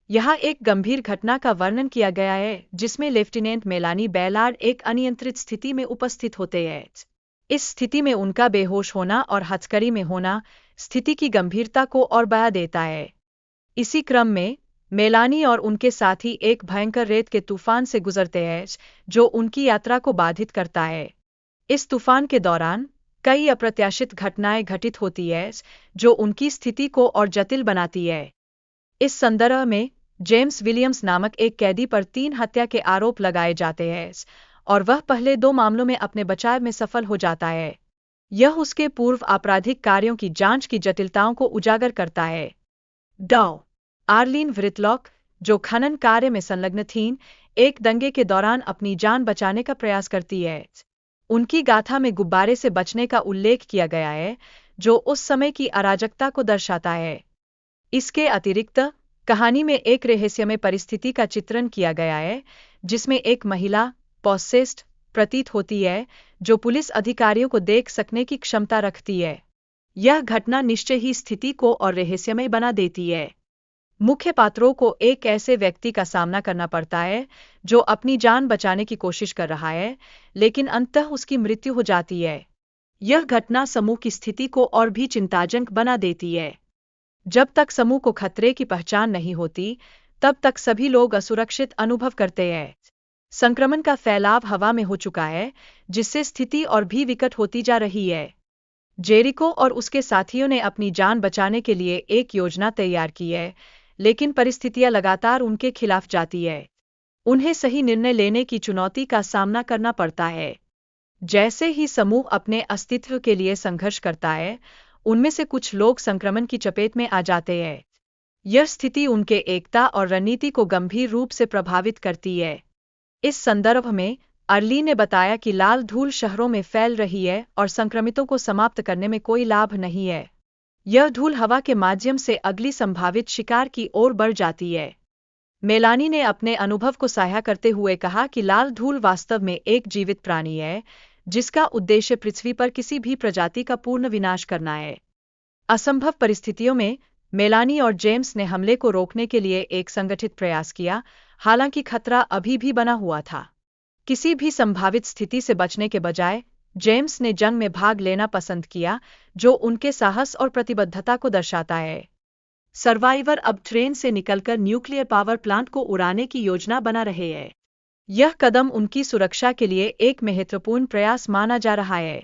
यहाँ एक गंभीर घटना का वर्णन किया गया है जिसमें लेफ्टिनेंट मेलानी बेलार्ड एक अनियंत्रित स्थिति में उपस्थित होते हैं। इस स्थिति में उनका बेहोश होना और हथकड़ी में होना स्थिति की गंभीरता को और बढ़ा देता है। इसी क्रम में मेलानी और उनके साथी एक भयंकर रेत के तूफान से गुजरते हैं जो उनकी यात्रा को बाधित करता है। इस तूफान के दौरान कई अप्रत्याशित घटनाएं घटित होती हैं जो उनकी स्थिति को और जटिल बनाती है। इस संदर्भ में जेम्स विलियम्स नामक एक कैदी पर 3 हत्या के आरोप लगाए जाते हैं और वह पहले 2 मामलों में अपने बचाव में सफल हो जाता है। यह उसके पूर्व आपराधिक कार्यों की जांच की जटिलताओं को उजागर करता है। डॉ. आर्लीन व्रिटलॉक, जो खनन कार्य में संलग्न थीं, एक दंगे के दौरान अपनी जान बचाने का प्रयास करती है। उनकी गाथा में गुब्बारे से बचने का उल्लेख किया गया है जो उस समय की अराजकता को दर्शाता है। इसके अतिरिक्त कहानी में एक रहस्यमय परिस्थिति का चित्रण किया गया है जिसमें एक महिला पॉसेस्ड प्रतीत होती है जो पुलिस अधिकारियों को देख सकने की क्षमता रखती है। यह घटना निश्चय ही स्थिति को और रहस्यमय बना देती है। मुख्य पात्रों को एक ऐसे व्यक्ति का सामना करना पड़ता है जो अपनी जान बचाने की कोशिश कर रहा है लेकिन अंततः उसकी मृत्यु हो जाती है। यह घटना समूह की स्थिति को और भी चिंताजनक बना देती है। जब तक समूह को खतरे की पहचान नहीं होती तब तक सभी लोग असुरक्षित अनुभव करते हैं। संक्रमण का फैलाव हवा में हो चुका है जिससे स्थिति और भी विकट होती जा रही है। जेरिको और उसके साथियों ने अपनी जान बचाने के लिए एक योजना तैयार की है लेकिन परिस्थितियां लगातार उनके खिलाफ जाती है। उन्हें सही निर्णय लेने की चुनौती का सामना करना पड़ता है। जैसे ही समूह अपने अस्तित्व के लिए संघर्ष करता है उनमें से कुछ लोग संक्रमण की चपेट में आ जाते हैं। यह स्थिति उनके एकता और रणनीति को गंभीर रूप से प्रभावित करती है। इस संदर्भ में अर्ली ने बताया कि लाल धूल शहरों में फैल रही है और संक्रमितों को समाप्त करने में कोई लाभ नहीं है। यह धूल हवा के माध्यम से अगली संभावित शिकार की ओर बढ़ जाती है। मेलानी ने अपने अनुभव को साझा करते हुए कहा कि लाल धूल वास्तव में एक जीवित प्राणी है जिसका उद्देश्य पृथ्वी पर किसी भी प्रजाति का पूर्ण विनाश करना है। असंभव परिस्थितियों में मेलानी और जेम्स ने हमले को रोकने के लिए एक संगठित प्रयास किया, हालांकि खतरा अभी भी बना हुआ था। किसी भी संभावित स्थिति से बचने के बजाय जेम्स ने जंग में भाग लेना पसंद किया, जो उनके साहस और प्रतिबद्धता को दर्शाता है। सर्वाइवर अब ट्रेन से निकलकर न्यूक्लियर पावर प्लांट को उड़ाने की योजना बना रहे हैं। यह कदम उनकी सुरक्षा के लिए एक महत्वपूर्ण प्रयास माना जा रहा है।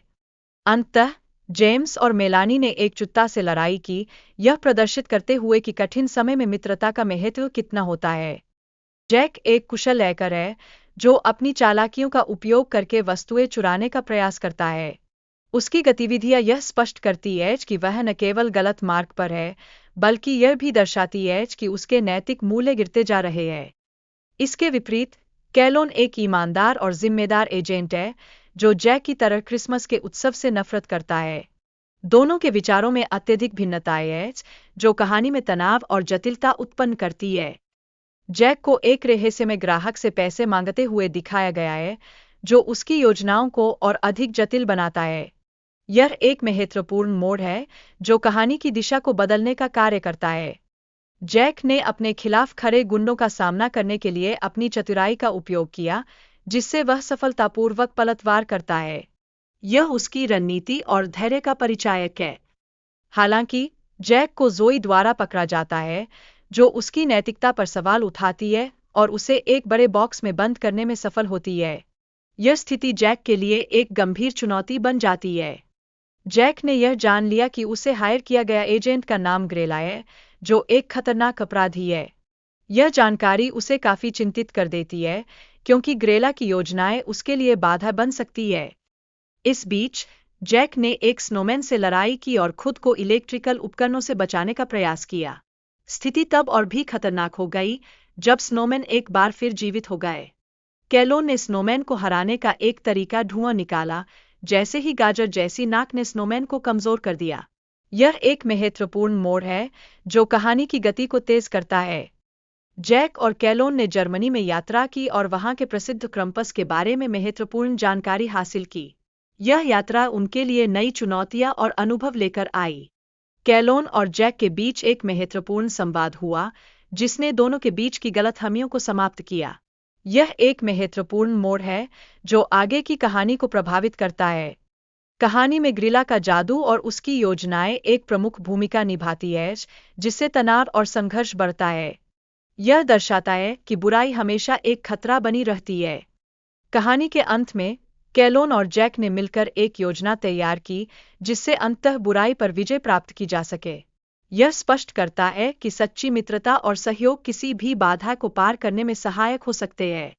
अंततः जेम्स और मेलानी ने एकजुटता से लड़ाई की, यह प्रदर्शित करते हुए कि कठिन समय में मित्रता का महत्व कितना होता है। जैक एक कुशल हैकर है जो अपनी चालाकियों का उपयोग करके वस्तुएं चुराने का प्रयास करता है। उसकी गतिविधियां यह स्पष्ट करती है कि वह न केवल गलत मार्ग पर है बल्कि यह भी दर्शाती है कि उसके नैतिक मूल्य गिरते जा रहे हैं। इसके विपरीत कैलोन एक ईमानदार और जिम्मेदार एजेंट है जो जैक की तरह क्रिसमस के उत्सव से नफरत करता है। दोनों के विचारों में अत्यधिक भिन्नताएं हैं जो कहानी में तनाव और जटिलता उत्पन्न करती है। जैक को एक रहस्यमय ग्राहक से पैसे मांगते हुए दिखाया गया है जो उसकी योजनाओं को और अधिक जटिल बनाता है। यह एक महत्वपूर्ण मोड़ है जो कहानी की दिशा को बदलने का कार्य करता है। जैक ने अपने खिलाफ खड़े गुंडों का सामना करने के लिए अपनी चतुराई का उपयोग किया जिससे वह सफलतापूर्वक पलटवार करता है। यह उसकी रणनीति और धैर्य का परिचायक है। हालांकि जैक को जोई द्वारा पकड़ा जाता है जो उसकी नैतिकता पर सवाल उठाती है और उसे एक बड़े बॉक्स में बंद करने में सफल होती है। यह स्थिति जैक के लिए एक गंभीर चुनौती बन जाती है। जैक ने यह जान लिया कि उसे हायर किया गया एजेंट का नाम ग्रेला है जो एक खतरनाक अपराधी है। यह जानकारी उसे काफी चिंतित कर देती है क्योंकि ग्रेला की योजनाएं उसके लिए बाधा बन सकती है। इस बीच जैक ने एक स्नोमैन से लड़ाई की और खुद को इलेक्ट्रिकल उपकरणों से बचाने का प्रयास किया। स्थिति तब और भी खतरनाक हो गई जब स्नोमैन एक बार फिर जीवित हो गए। कैलोन ने स्नोमैन को हराने का एक तरीका धुआं निकाला, जैसे ही गाजर जैसी नाक ने स्नोमैन को कमजोर कर दिया। यह एक महत्वपूर्ण मोड़ है जो कहानी की गति को तेज करता है। जैक और कैलोन ने जर्मनी में यात्रा की और वहां के प्रसिद्ध क्रम्पस के बारे में महत्वपूर्ण जानकारी हासिल की। यह यात्रा उनके लिए नई चुनौतियां और अनुभव लेकर आई। कैलोन और जैक के बीच एक महत्वपूर्ण संवाद हुआ जिसने दोनों के बीच की गलतफहमियों को समाप्त किया। यह एक महत्वपूर्ण मोड़ है जो आगे की कहानी को प्रभावित करता है। कहानी में ग्रिला का जादू और उसकी योजनाएं एक प्रमुख भूमिका निभाती है, जिससे तनाव और संघर्ष बढ़ता है। यह दर्शाता है कि बुराई हमेशा एक खतरा बनी रहती है। कहानी के अंत में कैलोन और जैक ने मिलकर एक योजना तैयार की जिससे अंततः बुराई पर विजय प्राप्त की जा सके। यह स्पष्ट करता है कि सच्ची मित्रता और सहयोग किसी भी बाधा को पार करने में सहायक हो सकते हैं।